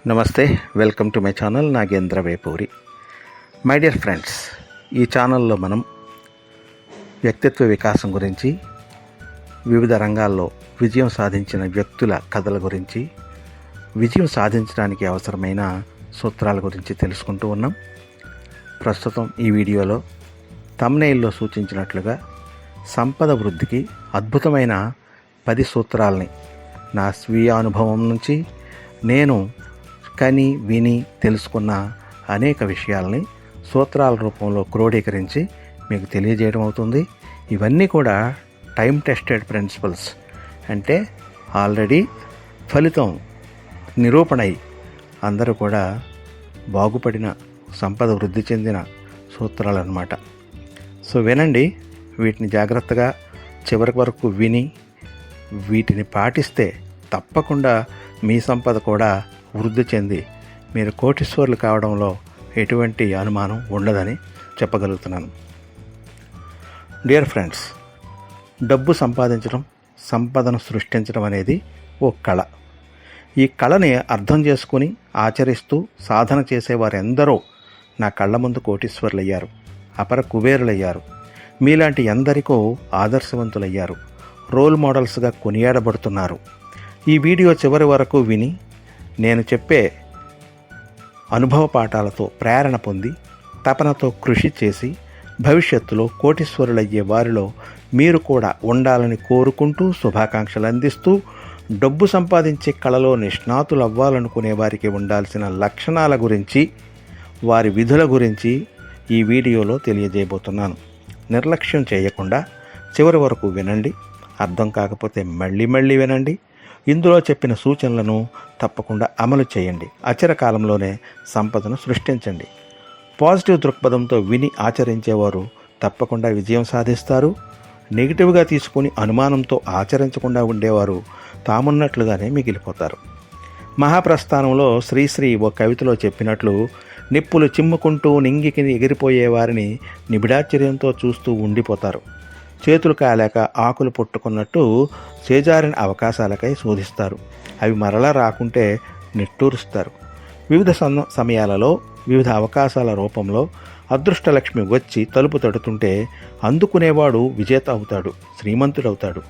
నమస్తే, welcome to my channel Nagendra Vepuri. My dear friends, ఈ ఛానల్లో మనం వ్యక్తిత్వ వికాసం గురించి, వివిధ రంగాల్లో విజయం సాధించిన వ్యక్తుల కథల గురించి, విజయం సాధించడానికి అవసరమైన సూత్రాల గురించి తెలుసుకుంటూ ఉన్నాం. ప్రస్తుతం ఈ వీడియోలో థంబ్నెయిల్లో సూచించినట్లుగా సంపద వృద్ధికి అద్భుతమైన 10 సూత్రాలని నా స్వీయ అనుభవం నుంచి నేను కని విని తెలుసుకున్న అనేక విషయాల్ని సూత్రాల రూపంలో క్రోడీకరించి మీకు తెలియజేయడం అవుతుంది. ఇవన్నీ కూడా టైం టెస్టెడ్ ప్రిన్సిపల్స్, అంటే ఆల్రెడీ ఫలితం నిరూపణై అందరూ కూడా బాగుపడిన, సంపద వృద్ధి చెందిన సూత్రాలు అన్నమాట. సో వినండి, వీటిని జాగ్రత్తగా చివరి వరకు విని వీటిని పాటిస్తే తప్పకుండా మీ సంపద కూడా వృద్ధి చెంది మీరు కోటీశ్వరులు కావడంలో ఎటువంటి అనుమానం ఉండదని చెప్పగలుగుతున్నాను. డియర్ ఫ్రెండ్స్, డబ్బు సంపాదించడం, సంపదను సృష్టించడం అనేది ఓ కళ. ఈ కళని అర్థం చేసుకుని ఆచరిస్తూ సాధన చేసేవారెందరో నా కళ్ళ ముందు కోటీశ్వరులయ్యారు, అపర కుబేరులయ్యారు. మీలాంటి ఎందరికో ఆదర్శవంతులయ్యారు, రోల్ మోడల్స్గా కొనియాడబడుతున్నారు. ఈ వీడియో చివరి వరకు విని నేను చెప్పే అనుభవ పాఠాలతో ప్రేరణ పొంది తపనతో కృషి చేసి భవిష్యత్తులో కోటీశ్వరులయ్యే వారిలో మీరు కూడా ఉండాలని కోరుకుంటూ శుభాకాంక్షలు అందిస్తూ, డబ్బు సంపాదించే కళలో నిష్ణాతులు అవ్వాలనుకునే వారికి ఉండాల్సిన లక్షణాల గురించి, వారి విధుల గురించి ఈ వీడియోలో తెలియజేయబోతున్నాను. నిర్లక్ష్యం చేయకుండా చివరి వరకు వినండి. అర్థం కాకపోతే మళ్ళీ వినండి. ఇందులో చెప్పిన సూచనలను తప్పకుండా అమలు చేయండి. అచర కాలంలోనే సంపదను సృష్టించండి. పాజిటివ్ దృక్పథంతో విని ఆచరించేవారు తప్పకుండా విజయం సాధిస్తారు. నెగిటివ్గా తీసుకుని అనుమానంతో ఆచరించకుండా ఉండేవారు తామున్నట్లుగానే మిగిలిపోతారు. మహాప్రస్థానంలో శ్రీశ్రీ ఓ కవితలో చెప్పినట్లు, నిప్పులు చిమ్ముకుంటూ నింగికి ఎగిరిపోయే వారిని నిబిడాశ్చర్యంతో చూస్తూ ఉండిపోతారు. చేతులు కాలేక ఆకులు పుట్టుకున్నట్టు చేజారిన అవకాశాలకై శోధిస్తారు. అవి మరలా రాకుంటే నిట్టూరుస్తారు. వివిధ సమయాలలో వివిధ అవకాశాల రూపంలో అదృష్టలక్ష్మి వచ్చి తలుపు తడుతుంటే అందుకునేవాడు విజేత అవుతాడు, శ్రీమంతుడవుతాడు.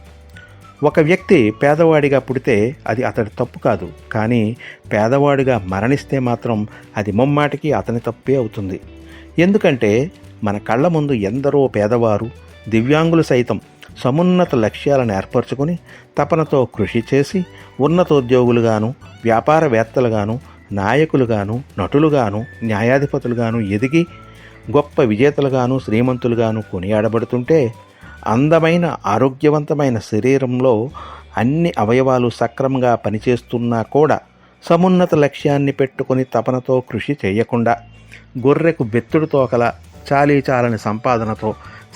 ఒక వ్యక్తి పేదవాడిగా పుడితే అది అతడి తప్పు కాదు, కానీ పేదవాడిగా మరణిస్తే మాత్రం అది ముమ్మాటికి అతని తప్పే అవుతుంది. ఎందుకంటే మన కళ్ళ ముందు ఎందరో పేదవారు, దివ్యాంగులు సైతం సమున్నత లక్ష్యాలను ఏర్పరచుకొని తపనతో కృషి చేసి ఉన్నతోద్యోగులుగాను, వ్యాపారవేత్తలుగాను, నాయకులుగాను, నటులుగాను, న్యాయాధిపతులుగాను ఎదిగి గొప్ప విజేతలుగాను, శ్రీమంతులుగాను కొనియాడబడుతుంటే, అందమైన ఆరోగ్యవంతమైన శరీరంలో అన్ని అవయవాలు సక్రమంగా పనిచేస్తున్నా కూడా సమున్నత లక్ష్యాన్ని పెట్టుకొని తపనతో కృషి చేయకుండా గొర్రెకు బెత్తుడు తోకల చాలీచాలని సంపాదనతో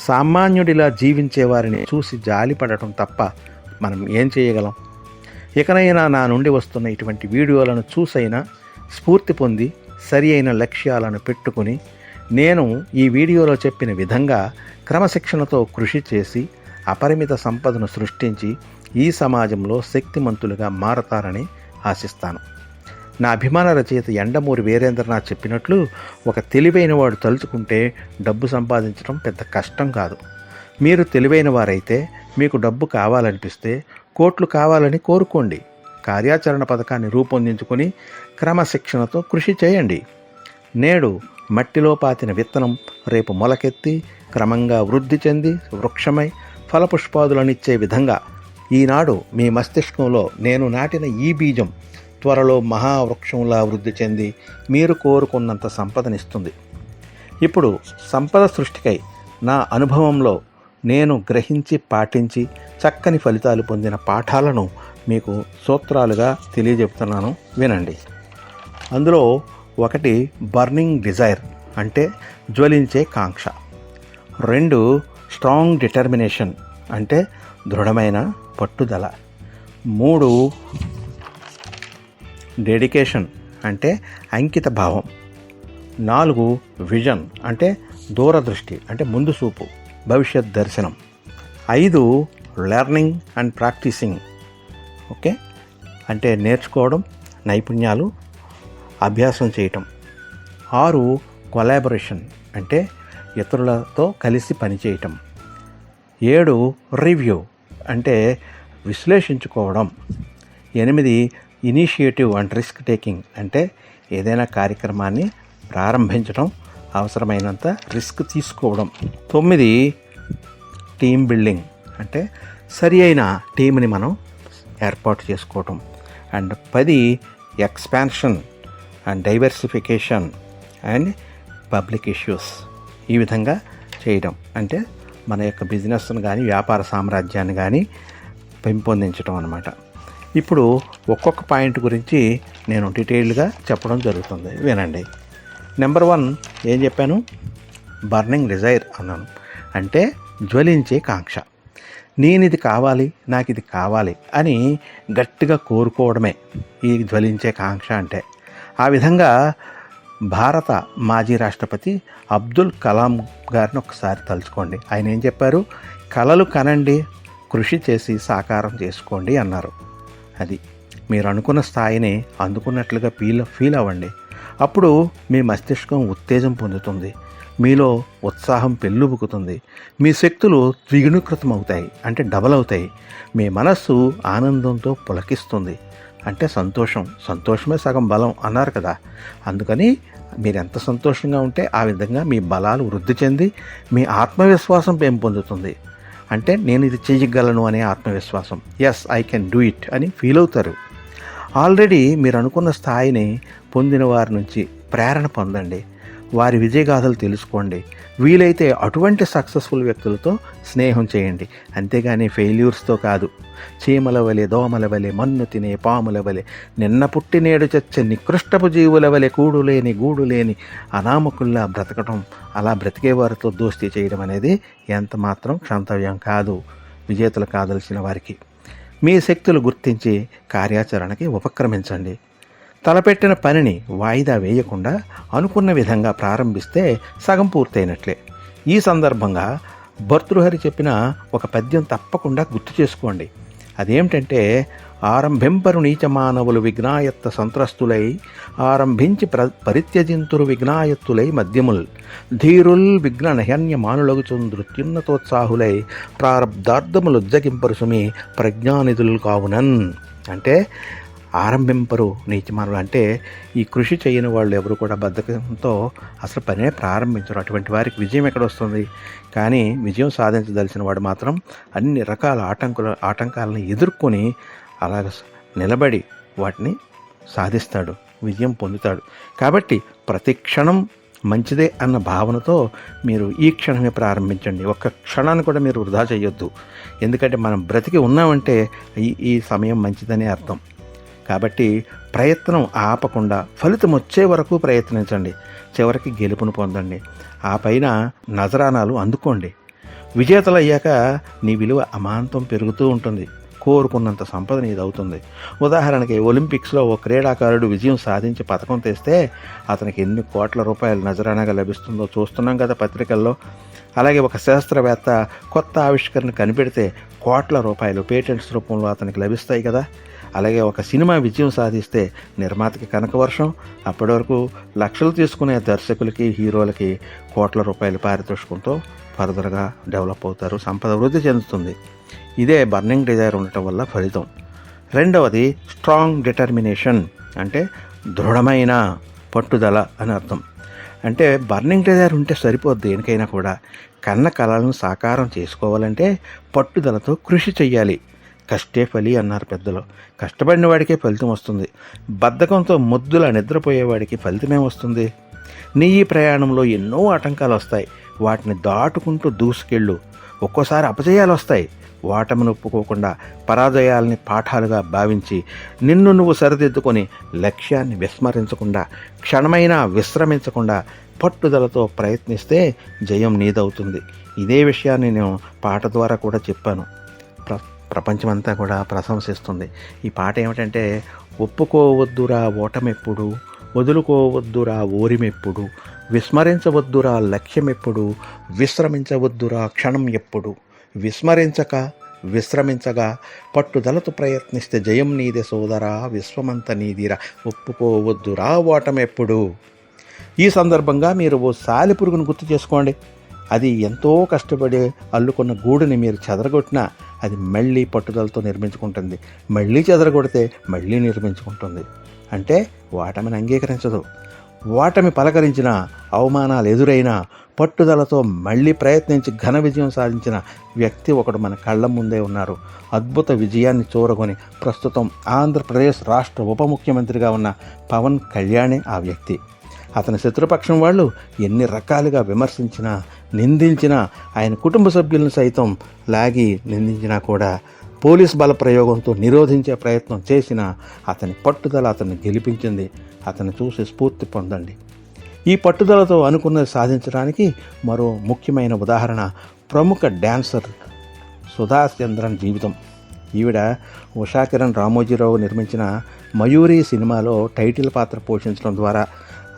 సామాన్యుడిలా జీవించే వారిని చూసి జాలిపడటం తప్ప మనం ఏం చేయగలం? ఇకనైనా నా నుండి వస్తున్న ఇటువంటి వీడియోలను చూసైనా స్ఫూర్తి పొంది సరి అయిన లక్ష్యాలను పెట్టుకుని నేను ఈ వీడియోలో చెప్పిన విధంగా క్రమశిక్షణతో కృషి చేసి అపరిమిత సంపదను సృష్టించి ఈ సమాజంలో శక్తిమంతులుగా మారతారని ఆశిస్తాను. నా అభిమాన రచయిత యండమూరి వీరేంద్రనాథ్ చెప్పినట్లు, ఒక తెలివైన వాడు తలుచుకుంటే డబ్బు సంపాదించడం పెద్ద కష్టం కాదు. మీరు తెలివైన వారైతే మీకు డబ్బు కావాలనిపిస్తే కోట్లు కావాలని కోరుకోండి. కార్యాచరణ పథకాన్ని రూపొందించుకొని క్రమశిక్షణతో కృషి చేయండి. నేడు మట్టిలో పాతిన విత్తనం రేపు మొలకెత్తి క్రమంగా వృద్ధి చెంది వృక్షమై ఫలపుష్పాదులనిచ్చే విధంగా ఈనాడు మీ మస్తిష్కంలో నేను నాటిన ఈ బీజం త్వరలో మహావృక్షంలా వృద్ధి చెంది మీరు కోరుకున్నంత సంపదనిస్తుంది. ఇప్పుడు సంపద సృష్టికై నా అనుభవంలో నేను గ్రహించి పాటించి చక్కని ఫలితాలు పొందిన పాఠాలను మీకు సూత్రాలుగా తెలియజెప్తున్నాను, వినండి. అందులో ఒకటి బర్నింగ్ డిజైర్, అంటే జ్వలించే కాంక్ష. 2 స్ట్రాంగ్ డిటర్మినేషన్, అంటే దృఢమైన పట్టుదల. 3 డెడికేషన్, అంటే అంకిత భావం. 4 విజన్, అంటే దూరదృష్టి, అంటే ముందు చూపు, భవిష్యత్ దర్శనం. 5 లెర్నింగ్ అండ్ ప్రాక్టీసింగ్, ఓకే, అంటే నేర్చుకోవడం, నైపుణ్యాలు అభ్యాసం చేయటం. 6 కొలాబరేషన్ అంటే ఇతరులతో కలిసి పనిచేయటం. 7 రివ్యూ అంటే విశ్లేషించుకోవడం. 8 ఇనిషియేటివ్ అండ్ రిస్క్ టేకింగ్ అంటే ఏదైనా కార్యక్రమాన్ని ప్రారంభించడం, అవసరమైనంత రిస్క్ తీసుకోవడం. 9 టీమ్ బిల్డింగ్ అంటే సరి అయిన టీంని మనం ఏర్పాటు చేసుకోవటం. And 10 expansion and diversification and public issues. ఈ విధంగా చేయడం అంటే మన యొక్క బిజినెస్ను కానీ వ్యాపార సామ్రాజ్యాన్ని కానీ పెంపొందించడం అన్నమాట. ఇప్పుడు ఒక్కొక్క పాయింట్ గురించి నేను డీటెయిల్డ్గా చెప్పడం జరుగుతుంది, వినండి. నెంబర్ 1 ఏం చెప్పాను? బర్నింగ్ డిజైర్ అన్నాను. అంటే జ్వలించే కాంక్ష. నేను ఇది కావాలి, నాకు ఇది కావాలి అని గట్టిగా కోరుకోవడమే ఈ జ్వలించే కాంక్ష అంటే. ఆ విధంగా భారత మాజీ రాష్ట్రపతి అబ్దుల్ కలాం గారిని ఒకసారి తలుచుకోండి. ఆయన ఏం చెప్పారు? కలలు కనండి, కృషి చేసి సాకారం చేసుకోండి అన్నారు. అది మీరు అనుకున్న స్థాయిని అందుకున్నట్లుగా ఫీల్ అవ్వండి. అప్పుడు మీ మస్తిష్కం ఉత్తేజం పొందుతుంది, మీలో ఉత్సాహం పెళ్ళుబుకుతుంది, మీ శక్తులు ద్విగుణీకృతం అవుతాయి అంటే డబల్ అవుతాయి, మీ మనస్సు ఆనందంతో పులకిస్తుంది అంటే సంతోషమే సగం బలం అన్నారు కదా. అందుకని మీరు ఎంత సంతోషంగా ఉంటే ఆ విధంగా మీ బలాలు వృద్ధి చెంది మీ ఆత్మవిశ్వాసం పెంపొందుతుంది. అంటే నేను ఇది చేయగలను అనే ఆత్మవిశ్వాసం, yes I can do it అని ఫీల్ అవుతారు. ఆల్రెడీ మీరు అనుకున్న స్థాయిని పొందిన వారి నుంచి ప్రేరణ పొందండి, వారి విజయగాథలు తెలుసుకోండి. వీలైతే అటువంటి సక్సెస్ఫుల్ వ్యక్తులతో స్నేహం చేయండి, అంతేగాని ఫెయిల్యూర్స్తో కాదు. చీమల వలె, దోమల వలె, మన్ను తినే పాముల వలె, నిన్న పుట్టి నేడు చచ్చే నికృష్టపు జీవుల వలె కూడులేని గూడులేని అనామకుల్లా బ్రతకటం, అలా బ్రతికేవారితో దోస్తీ చేయడం అనేది ఎంత మాత్రం క్షంతవ్యం కాదు విజేతలు కాదలసిన వారికి. మీ శక్తులు గుర్తించి కార్యాచరణకి ఉపక్రమించండి. తలపెట్టిన పనిని వాయిదా వేయకుండా అనుకున్న విధంగా ప్రారంభిస్తే సగం పూర్తయినట్లే. ఈ సందర్భంగా భర్తృహరి చెప్పిన ఒక పద్యం తప్పకుండా గుర్తు చేసుకోండి. అదేమిటంటే, ఆరంభింపరు నీచ మానవులు విఘ్నాయత్త సంత్రస్తులై, ఆరంభించి పరిత్యజింతురు విఘ్నాయత్తులై మద్యముల్, ధీరుల్ విఘ్న నహన్య మానులగుచు నృత్యున్నతోత్సాహులై, ప్రారబ్ధార్థములు ఉజ్జగింపరు సుమి ప్రజ్ఞానిధులు కావునన్. అంటే ఆరంభింపరు నీచమానులు అంటే ఈ కృషి చేయని వాళ్ళు ఎవరు కూడా బద్ధకంతో అసలు పనే ప్రారంభించరు. అటువంటి వారికి విజయం ఎక్కడ వస్తుంది? కానీ విజయం సాధించదలిసిన వాడు మాత్రం అన్ని రకాల ఆటంకాలను ఎదుర్కొని అలాగ నిలబడి వాటిని సాధిస్తాడు, విజయం పొందుతాడు. కాబట్టి ప్రతి క్షణం మంచిదే అన్న భావనతో మీరు ఈ క్షణమే ప్రారంభించండి. ఒక్క క్షణాన్ని కూడా మీరు వృధా చేయొద్దు. ఎందుకంటే మనం బ్రతికి ఉన్నామంటే ఈ సమయం మంచిదనే అర్థం. కాబట్టి ప్రయత్నం ఆపకుండా ఫలితం వచ్చే వరకు ప్రయత్నించండి, చివరికి గెలుపును పొందండి. ఆ పైన నజరానాలు అందుకోండి. విజేతలయ్యాక నీ విలువ అమాంతం పెరుగుతూ ఉంటుంది, కోరుకున్నంత సంపద నీది అవుతుంది. ఉదాహరణకి ఒలింపిక్స్లో ఓ క్రీడాకారుడు విజయం సాధించి పథకం తెస్తే అతనికి ఎన్ని కోట్ల రూపాయలు నజరానాగా లభిస్తుందో చూస్తున్నాం కదా పత్రికల్లో. అలాగే ఒక శాస్త్రవేత్త కొత్త ఆవిష్కరణ కనిపెడితే కోట్ల రూపాయలు పేటెంట్స్ రూపంలో అతనికి లభిస్తాయి కదా. అలాగే ఒక సినిమా విజయం సాధిస్తే నిర్మాతకి కనకవర్షం, అప్పటి వరకు లక్షలు తీసుకునే దర్శకులకి, హీరోలకి కోట్ల రూపాయల పారితోషికంతో ఫర్దర్గా డెవలప్ అవుతారు, సంపద వృద్ధి చెందుతుంది. ఇదే బర్నింగ్ డిజైర్ ఉండటం వల్ల ఫలితం. రెండవది స్ట్రాంగ్ డిటర్మినేషన్ అంటే దృఢమైన పట్టుదల అని అర్థం. అంటే బర్నింగ్ డిజైర్ ఉంటే సరిపోద్ది, దేనికైనా కూడా కన్న కళలను సాకారం చేసుకోవాలంటే పట్టుదలతో కృషి చెయ్యాలి. కష్టే ఫలి అన్నారు పెద్దలు. కష్టపడిన వాడికే ఫలితం వస్తుంది. బద్ధకంతో ముద్దులా నిద్రపోయేవాడికి ఫలితమే వస్తుంది. నీ ఈ ప్రయాణంలో ఎన్నో ఆటంకాలు వస్తాయి, వాటిని దాటుకుంటూ దూసుకెళ్ళు. ఒక్కోసారి అపజయాలు వస్తాయి, వాటమిని ఒప్పుకోకుండా పరాజయాల్ని పాఠాలుగా భావించి నిన్ను నువ్వు సరిదిద్దుకొని లక్ష్యాన్ని విస్మరించకుండా, క్షణమైనా విశ్రమించకుండా పట్టుదలతో ప్రయత్నిస్తే జయం నీదవుతుంది. ఇదే విషయాన్ని నేను పాట ద్వారా కూడా చెప్పాను, ప్రపంచమంతా కూడా ప్రశంసిస్తుంది. ఈ పాట ఏమిటంటే, ఒప్పుకోవద్దురా ఓటమెప్పుడు, వదులుకోవద్దురా ఓరిమెప్పుడు, విస్మరించవద్దురా లక్ష్యమెప్పుడు, విశ్రమించవద్దురా క్షణం ఎప్పుడు, విస్మరించక విశ్రమించగా పట్టుదలతో ప్రయత్నిస్తే జయం నీదే సోదరా, విశ్వమంత నీదిరా, ఒప్పుకోవద్దురా ఓటమెప్పుడు. ఈ సందర్భంగా మీరు ఓ సాలెపురుగును గుర్తు చేసుకోండి. అది ఎంతో కష్టపడి అల్లుకున్న గూడుని మీరు చెదరగొట్టినా అది మళ్ళీ పట్టుదలతో నిర్మించుకుంటుంది, మళ్ళీ చెదరగొడితే మళ్ళీ నిర్మించుకుంటుంది. అంటే ఓటమిని అంగీకరించదు. ఓటమి పలకరించిన, అవమానాలు ఎదురైనా పట్టుదలతో మళ్ళీ ప్రయత్నించి ఘన విజయం సాధించిన వ్యక్తి ఒకడు మన కళ్ళ ముందే ఉన్నారు. అద్భుత విజయాన్ని చూరగొని ప్రస్తుతం ఆంధ్రప్రదేశ్ రాష్ట్ర ఉప ముఖ్యమంత్రిగా ఉన్న పవన్ కళ్యాణే ఆ వ్యక్తి. అతని శత్రుపక్షం వాళ్ళు ఎన్ని రకాలుగా విమర్శించినా, నిందించినా, ఆయన కుటుంబ సభ్యులను సైతం లాగి నిందించినా కూడా, పోలీస్ బల ప్రయోగంతో నిరోధించే ప్రయత్నం చేసినా అతని పట్టుదల అతన్ని గెలిపించింది. అతన్ని చూసి స్ఫూర్తి పొందండి. ఈ పట్టుదలతో అనుకున్నది సాధించడానికి మరో ముఖ్యమైన ఉదాహరణ ప్రముఖ డ్యాన్సర్ సుధా చంద్రన్ జీవితం. ఈవిడ ఉషాకిరణ్ రామోజీరావు నిర్మించిన మయూరి సినిమాలో టైటిల్ పాత్ర పోషించడం ద్వారా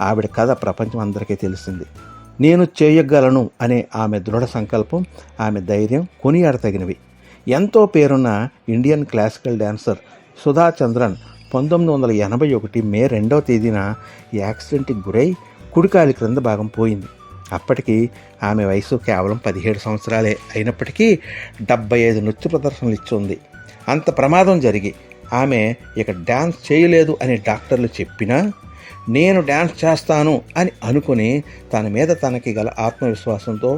ఆవిడ కథ ప్రపంచం అందరికీ తెలిసింది. నేను చేయగలను అనే ఆమె దృఢ సంకల్పం, ఆమె ధైర్యం కొనియాడతగినవి. ఎంతో పేరున్న Indian classical dancer Sudha Chandran 1981 మే 2వ తేదీన యాక్సిడెంట్కి గురై కుడికాలి క్రింద భాగం పోయింది. అప్పటికి ఆమె వయసు కేవలం 17 సంవత్సరాలే అయినప్పటికీ 75 నృత్య ప్రదర్శనలు ఇచ్చింది. అంత ప్రమాదం జరిగి ఆమె ఇక డ్యాన్స్ చేయలేదు అని డాక్టర్లు చెప్పినా నేను డ్యాన్స్ చేస్తాను అని అనుకుని తన మీద తనకి గల ఆత్మవిశ్వాసంతో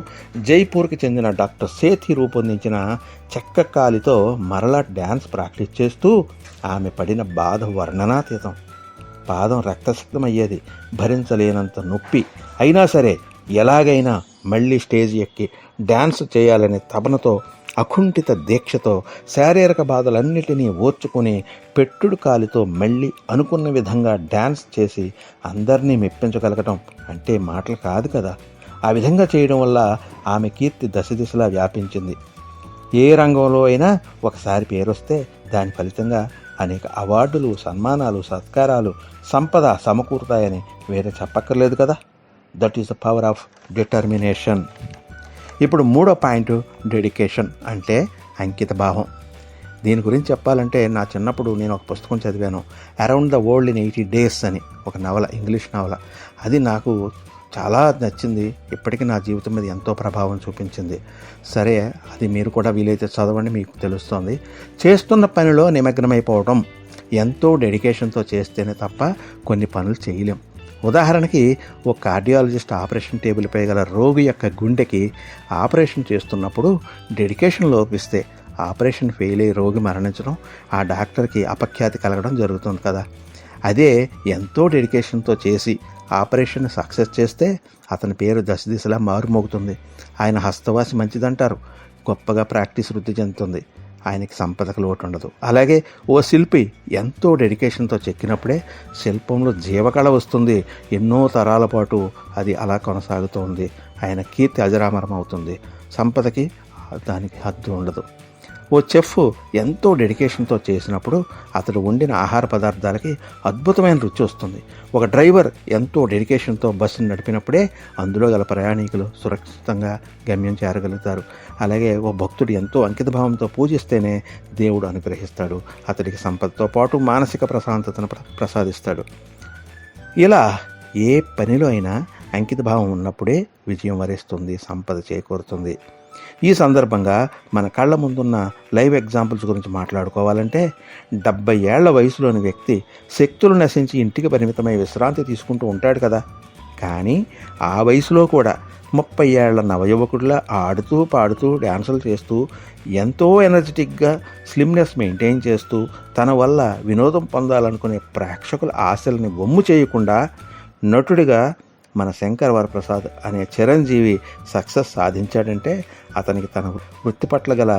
జైపూర్కి చెందిన డాక్టర్ సేథి రూపొందించిన చెక్క కాలితో మరలా డ్యాన్స్ ప్రాక్టీస్ చేస్తూ ఆమె పడిన బాధ వర్ణనాతీతం. పాదం రక్తసిక్తమయ్యేది, భరించలేనంత నొప్పి. అయినా సరే ఎలాగైనా మళ్ళీ స్టేజ్ ఎక్కి డ్యాన్స్ చేయాలనే తపనతో, అకుంఠిత దీక్షతో శారీరక బాధలన్నిటినీ ఓర్చుకుని పెట్టుడు కాలితో మళ్ళీ అనుకున్న విధంగా డ్యాన్స్ చేసి అందరినీ మెప్పించగలగటం అంటే మాటలు కాదు కదా. ఆ విధంగా చేయడం వల్ల ఆమె కీర్తి దశ దిశలా వ్యాపించింది. ఏ రంగంలో అయినా ఒకసారి పేరొస్తే దాని ఫలితంగా అనేక అవార్డులు, సన్మానాలు, సత్కారాలు, సంపద సమకూరుతాయని వేరే చెప్పక్కర్లేదు కదా. That is the power of determination. ఇప్పుడు 3వ పాయింట్ డెడికేషన్ అంటే అంకిత భావం. దీని గురించి చెప్పాలంటే నా చిన్నప్పుడు నేను ఒక పుస్తకం చదివాను, around the world in 80 days అని, ఒక నవల, ఇంగ్లీష్ నవల. అది నాకు చాలా నచ్చింది. ఇప్పటికీ నా జీవితం మీద ఎంతో ప్రభావం చూపించింది. సరే, అది మీరు కూడా వీలైతే చదవండి, మీకు తెలుస్తుంది. చేస్తున్న పనిలో నిమగ్నమైపోవడం, ఎంతో డెడికేషన్తో చేస్తేనే తప్ప కొన్ని పనులు చేయలేం. ఉదాహరణకి ఓ కార్డియాలజిస్ట్ ఆపరేషన్ టేబుల్పై గల రోగి యొక్క గుండెకి ఆపరేషన్ చేస్తున్నప్పుడు డెడికేషన్ లోపిస్తే ఆపరేషన్ ఫెయిల్ అయ్యి రోగి మరణించడం, ఆ డాక్టర్కి అపఖ్యాతి కలగడం జరుగుతుంది కదా. అదే ఎంతో డెడికేషన్తో చేసి ఆపరేషన్ సక్సెస్ చేస్తే అతని పేరు దశ దిశలా మారుమోగుతుంది. ఆయన హస్తవాసి మంచిదంటారు, గొప్పగా ప్రాక్టీస్ వృద్ధి చెందుతుంది, ఆయనకి సంపదకు లోటు ఉండదు. అలాగే ఓ శిల్పి ఎంతో డెడికేషన్తో చెక్కినప్పుడే శిల్పంలో జీవకళ వస్తుంది. ఎన్నో తరాల పాటు అది అలా కొనసాగుతుంది. ఆయన కీర్తి అజరామరం అవుతుంది. సంపదకి దానికి హద్దు ఉండదు. ఓ చెఫ్ ఎంతో డెడికేషన్తో చేసినప్పుడు అతడు వండిన ఆహార పదార్థాలకి అద్భుతమైన రుచి వస్తుంది. ఒక డ్రైవర్ ఎంతో డెడికేషన్తో బస్సును నడిపినప్పుడే అందులో గల ప్రయాణికులు సురక్షితంగా గమ్యం చేరగలుగుతారు. అలాగే ఓ భక్తుడు ఎంతో అంకితభావంతో పూజిస్తేనే దేవుడు అనుగ్రహిస్తాడు, అతడికి సంపదతో పాటు మానసిక ప్రశాంతతను ప్రసాదిస్తాడు. ఇలా ఏ పనిలో అయినా అంకితభావం ఉన్నప్పుడే విజయం వరిస్తుంది, సంపద చేకూరుతుంది. ఈ సందర్భంగా మన కళ్ళ ముందున్న లైవ్ ఎగ్జాంపుల్స్ గురించి మాట్లాడుకోవాలంటే 70 ఏళ్ల వయసులోని వ్యక్తి శక్తులు నశించి ఇంటికి పరిమితమై విశ్రాంతి తీసుకుంటూ ఉంటాడు కదా. కానీ ఆ వయసులో కూడా 30 ఏళ్ల నవయువకుడిలా ఆడుతూ పాడుతూ డ్యాన్సులు చేస్తూ ఎంతో ఎనర్జెటిక్గా స్లిమ్నెస్ మెయింటైన్ చేస్తూ తన వల్ల వినోదం పొందాలనుకునే ప్రేక్షకుల ఆశల్ని వమ్ము చేయకుండా నటుడిగా మన శంకర్ వరప్రసాద్ అనే చిరంజీవి సక్సెస్ సాధించాడంటే అతనికి తన వృత్తి పట్ల గల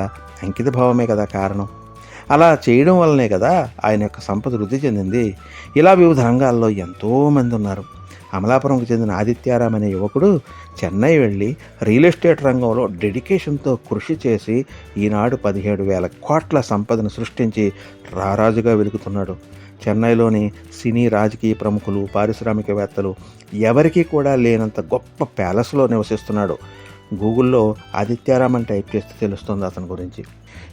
అంకితభావమే కదా కారణం. అలా చేయడం వల్లనే కదా ఆయన యొక్క సంపద వృద్ధి చెందింది. ఇలా వివిధ రంగాల్లో ఎంతోమంది ఉన్నారు. అమలాపురంకు చెందిన ఆదిత్యారామ్ అనే యువకుడు చెన్నై వెళ్ళి రియల్ ఎస్టేట్ రంగంలో డెడికేషన్తో కృషి చేసి ఈనాడు 17,000 కోట్ల సంపదను సృష్టించి రారాజుగా వెలుగుతున్నాడు. చెన్నైలోని సినీ రాజకీయ ప్రముఖులు, పారిశ్రామికవేత్తలు ఎవరికీ కూడా లేనంత గొప్ప ప్యాలెస్లో నివసిస్తున్నాడు. గూగుల్లో ఆదిత్యారామ్ అని టైప్ చేస్తే తెలుస్తుంది అతని గురించి.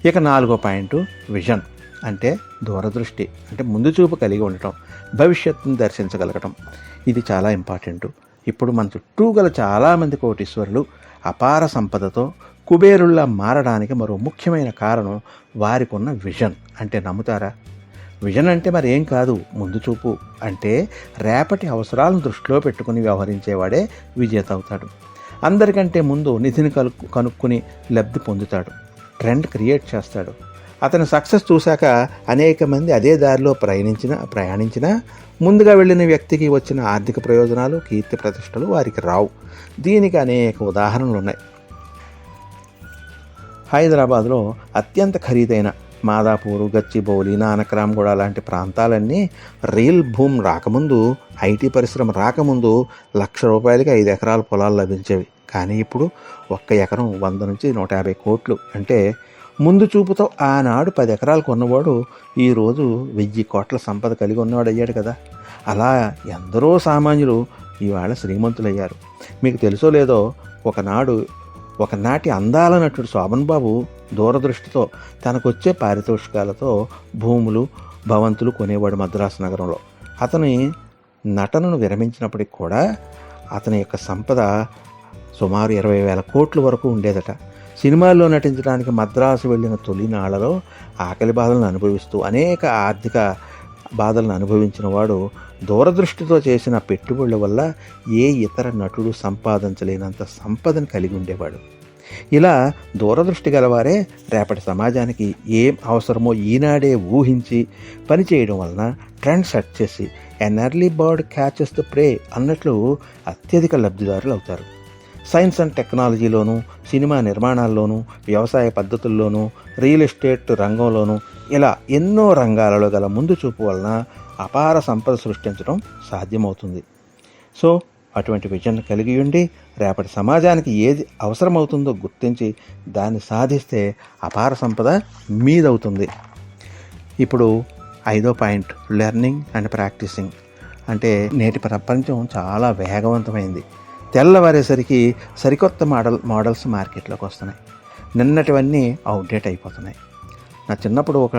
ఇక 4వ పాయింట్ విజన్, అంటే దూరదృష్టి, అంటే ముందు చూపు కలిగి ఉండటం, భవిష్యత్తును దర్శించగలగటం. ఇది చాలా ఇంపార్టెంట్. ఇప్పుడు మన చుట్టూ గల చాలామంది కోటీశ్వరులు అపార సంపదతో కుబేరుల్లా మారడానికి మరో ముఖ్యమైన కారణం వారికి ఉన్న విజన్. అంటే నమ్ముతారా? విజన్ అంటే మరి ఏం కాదు, ముందు చూపు. అంటే రేపటి అవసరాలను దృష్టిలో పెట్టుకుని వ్యవహరించేవాడే విజేత అవుతాడు. అందరికంటే ముందు నిధిని కనుక్కుని లబ్ధి పొందుతాడు, ట్రెండ్ క్రియేట్ చేస్తాడు. అతని సక్సెస్ చూశాక అనేక మంది అదే దారిలో ప్రయాణించినా ముందుగా వెళ్ళిన వ్యక్తికి వచ్చిన ఆర్థిక ప్రయోజనాలు, కీర్తి ప్రతిష్టలు వారికి రావు. దీనికి అనేక ఉదాహరణలు ఉన్నాయి. హైదరాబాద్లో అత్యంత ఖరీదైన మాదాపూరు, గచ్చిబౌలి, నానక్రామ్గూడ లాంటి ప్రాంతాలన్నీ రియల్ భూమి రాకముందు, ఐటీ పరిశ్రమ రాకముందు ₹1,00,000కి 5 ఎకరాల పొలాలు లభించేవి. కానీ ఇప్పుడు 1 ఎకరం 100 నుంచి 150 కోట్లు. అంటే ముందు చూపుతో ఆనాడు 10 ఎకరాలు కొన్నవాడు ఈరోజు 1000 కోట్ల సంపద కలిగి ఉన్నవాడు అయ్యాడు కదా. అలా ఎందరో సామాన్యులు ఇవాళ శ్రీమంతులయ్యారు. మీకు తెలుసో లేదో, ఒకనాటి అందాల నటుడు శోభన్ బాబు దూరదృష్టితో తనకొచ్చే పారితోషికాలతో భూములు, భవంతులు కొనేవాడు మద్రాసు నగరంలో. అతని నటనను విరమించినప్పటికి కూడా అతని యొక్క సంపద సుమారు 20,000 కోట్ల వరకు ఉండేదట. సినిమాల్లో నటించడానికి మద్రాసు వెళ్ళిన తొలినాళ్లలో ఆకలి బాధలను అనుభవిస్తూ అనేక ఆర్థిక బాధలను అనుభవించిన వాడు దూరదృష్టితో చేసిన పెట్టుబడుల వల్ల ఏ ఇతర నటుడు సంపాదించలేనంత సంపదను కలిగి ఉండేవాడు. ఇలా దూరదృష్టి గలవారే రేపటి సమాజానికి ఏం అవసరమో ఈనాడే ఊహించి పనిచేయడం వలన ట్రెండ్ సెట్ చేసి ఎన్ ఎర్లీ బర్డ్ క్యాచెస్ ద ప్రే అన్నట్లు అత్యధిక లబ్ధిదారులు అవుతారు. సైన్స్ అండ్ టెక్నాలజీలోనూ, సినిమా నిర్మాణాల్లోనూ, వ్యవసాయ పద్ధతుల్లోనూ, రియల్ ఎస్టేట్ రంగంలోనూ, ఇలా ఎన్నో రంగాలలో గల ముందు చూపు వలన అపార సంపద సృష్టించడం సాధ్యమవుతుంది. సో అటువంటి విజన్ కలిగి ఉండి రేపటి సమాజానికి ఏది అవసరమవుతుందో గుర్తించి దాన్ని సాధిస్తే అపార సంపద మీదవుతుంది. ఇప్పుడు 5వ పాయింట్ లెర్నింగ్ అండ్ ప్రాక్టీసింగ్. అంటే నేటి ప్రపంచం చాలా వేగవంతమైంది. తెల్లవారేసరికి సరికొత్త మోడల్స్ మార్కెట్లోకి వస్తున్నాయి. నిన్నటివన్నీ అవుట్డేట్ అయిపోతున్నాయి. నా చిన్నప్పుడు ఒక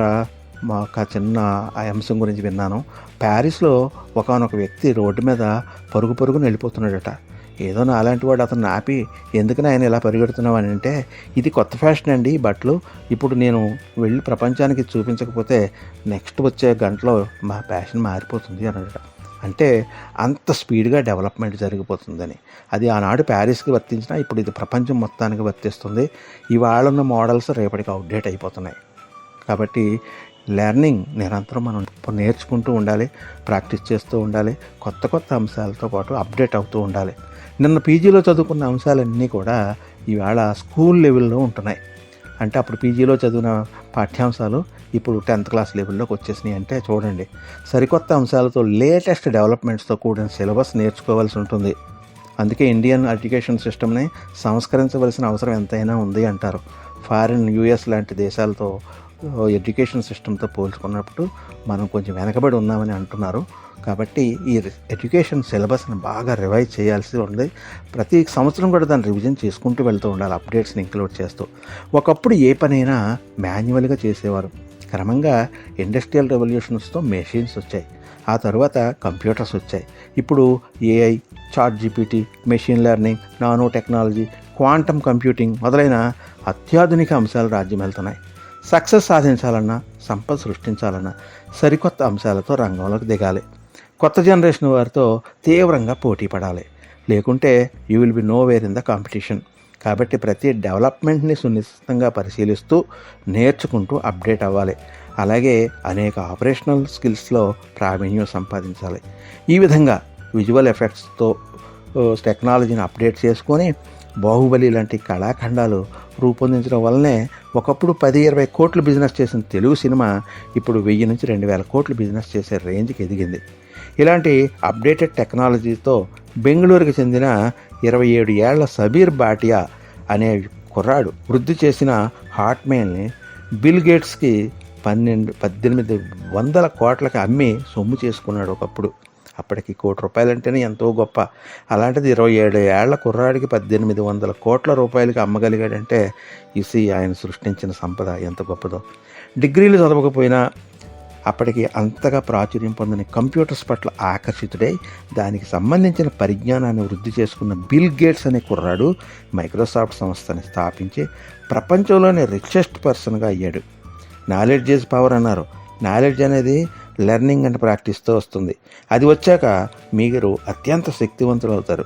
చిన్న అంశం గురించి విన్నాను. ప్యారిస్లో ఒకానొక వ్యక్తి రోడ్డు మీద పరుగున వెళ్ళిపోతున్నాడట. ఏదో నా అలాంటి వాడు అతను ఆపి, ఎందుకని ఆయన ఇలా పరిగెడుతున్నావు అని అంటే, ఇది కొత్త ఫ్యాషన్ అండి ఈ బట్టలు, ఇప్పుడు నేను వెళ్ళి ప్రపంచానికి చూపించకపోతే నెక్స్ట్ వచ్చే గంటలో మా ఫ్యాషన్ మారిపోతుంది అన్నాడట. అంటే అంత స్పీడ్గా డెవలప్మెంట్ జరిగిపోతుందని. అది ఆనాడు ప్యారిస్కి వర్తించినా ఇప్పుడు ఇది ప్రపంచం మొత్తానికి వర్తిస్తుంది. ఇవాళ ఉన్న మోడల్స్ రేపటికి అవుట్డేట్ అయిపోతున్నాయి. కాబట్టి లెర్నింగ్ నిరంతరం మనం నేర్చుకుంటూ ఉండాలి, ప్రాక్టీస్ చేస్తూ ఉండాలి, కొత్త అంశాలతో పాటు అప్డేట్ అవుతూ ఉండాలి. నిన్న పీజీలో చదువుకున్న అంశాలన్నీ కూడా ఇవాళ స్కూల్ లెవెల్లో ఉంటున్నాయి. అంటే అప్పుడు పీజీలో చదివిన పాఠ్యాంశాలు ఇప్పుడు 10th క్లాస్ లెవెల్లోకి వచ్చేసినాయి. అంటే చూడండి, సరికొత్త అంశాలతో లేటెస్ట్ డెవలప్మెంట్స్తో కూడిన సిలబస్ నేర్చుకోవాల్సి ఉంటుంది. అందుకే ఇండియన్ ఎడ్యుకేషన్ సిస్టమ్ని సంస్కరించవలసిన అవసరం ఎంతైనా ఉంది అంటారు. ఫారిన్ US లాంటి దేశాలతో ఎడ్యుకేషన్ సిస్టమ్తో పోల్చుకున్నప్పుడు మనం కొంచెం వెనకబడి ఉన్నామని అంటున్నారు. కాబట్టి ఈ ఎడ్యుకేషన్ సిలబస్ని బాగా రివైజ్ చేయాల్సి ఉంది. ప్రతి సంవత్సరం కూడా దాన్ని రివిజన్ చేసుకుంటూ వెళ్తూ ఉండాలి, అప్డేట్స్ని ఇంక్లూడ్ చేస్తూ. ఒకప్పుడు ఏ పనైనా మాన్యువల్గా చేసేవారు. క్రమంగా ఇండస్ట్రియల్ రెవల్యూషన్స్తో మెషిన్స్ వచ్చాయి. ఆ తర్వాత కంప్యూటర్స్ వచ్చాయి. ఇప్పుడు AI, ChatGPT, machine learning, nano technology, quantum computing మొదలైన అత్యాధునిక అంశాలు రాజ్యమేలుతున్నాయి. సక్సెస్ సాధించాలన్నా, సంపద సృష్టించాలన్నా సరికొత్త అంశాలతో రంగంలోకి దిగాలి. కొత్త జనరేషన్ వారితో తీవ్రంగా పోటీ పడాలి. లేకుంటే you will be nowhere in the competition. కాబట్టి ప్రతి డెవలప్మెంట్ని సునిశ్చితంగా పరిశీలిస్తూ నేర్చుకుంటూ అప్డేట్ అవ్వాలి. అలాగే అనేక ఆపరేషనల్ స్కిల్స్లో ప్రావీణ్యం సంపాదించాలి. ఈ విధంగా విజువల్ ఎఫెక్ట్స్తో టెక్నాలజీని అప్డేట్ చేసుకొని బాహుబలి లాంటి కళాఖండాలు రూపొందించడం వల్లనే ఒకప్పుడు 10-20 కోట్లు బిజినెస్ చేసిన తెలుగు సినిమా ఇప్పుడు 1000 నుంచి 2000 కోట్లు బిజినెస్ చేసే రేంజ్కి ఎదిగింది. ఇలాంటి అప్డేటెడ్ టెక్నాలజీతో బెంగళూరుకి చెందిన 27 ఏళ్ల సబీర్ భాటియా అనే కుర్రాడు వృద్ధి చేసిన హాట్మెయిల్ని బిల్ గేట్స్కి 1800 కోట్లకి అమ్మి సొమ్ము చేసుకున్నాడు ఒకప్పుడు. అప్పటికి ₹1,00,00,000 అంటేనే ఎంతో గొప్ప. అలాంటిది 27 ఏళ్ల కుర్రాడికి 1,800 కోట్ల రూపాయలకి అమ్మగలిగాడంటే ఆయన సృష్టించిన సంపద ఎంత గొప్పదో. డిగ్రీలు చదవకపోయినా అప్పటికి అంతగా ప్రాచుర్యం పొందని కంప్యూటర్స్ పట్ల ఆకర్షితుడై దానికి సంబంధించిన పరిజ్ఞానాన్ని వృద్ధి చేసుకున్న బిల్ గేట్స్ అనే కుర్రాడు మైక్రోసాఫ్ట్ సంస్థని స్థాపించి ప్రపంచంలోనే రిచెస్ట్ పర్సన్గా అయ్యాడు. నాలెడ్జ్ ఈజ్ పవర్ అన్నారు. నాలెడ్జ్ అనేది లెర్నింగ్ అండ్ ప్రాక్టీస్తో వస్తుంది. అది వచ్చాక మీరు అత్యంత శక్తివంతులు అవుతారు.